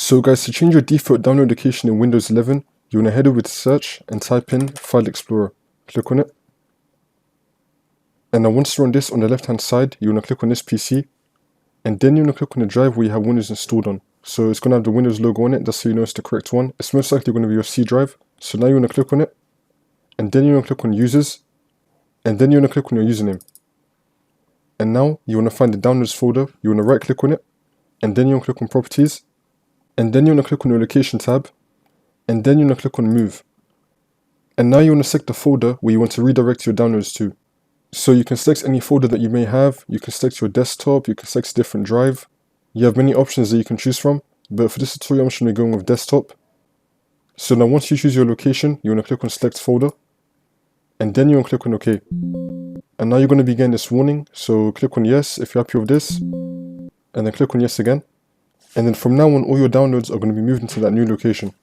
So guys, to change your default download location in Windows 11, you want to head over to search and type in File Explorer. Click on it. And now once you're on this, on the left hand side, you want to click on this PC. And then you want to click on the drive where you have Windows installed on. So it's going to have the Windows logo on it, that's so you know it's the correct one. It's most likely going to be your C drive. So now you want to click on it. And then you want to click on Users. And then you want to click on your username. And now you want to find the downloads folder. You want to right click on it. And then you want to click on Properties. And then you want to click on your location tab. And then you want to click on Move. And now you want to select the folder where you want to redirect your downloads to. So you can select any folder that you may have. You can select your desktop. You can select a different drive. You have many options that you can choose from. But for this tutorial, I'm just going to be going with desktop. So now once you choose your location, you want to click on Select Folder. And then you want to click on OK. And now you're going to be getting this warning. So click on Yes if you're happy with this. And then click on Yes again. And then from now on, all your downloads are going to be moved into that new location.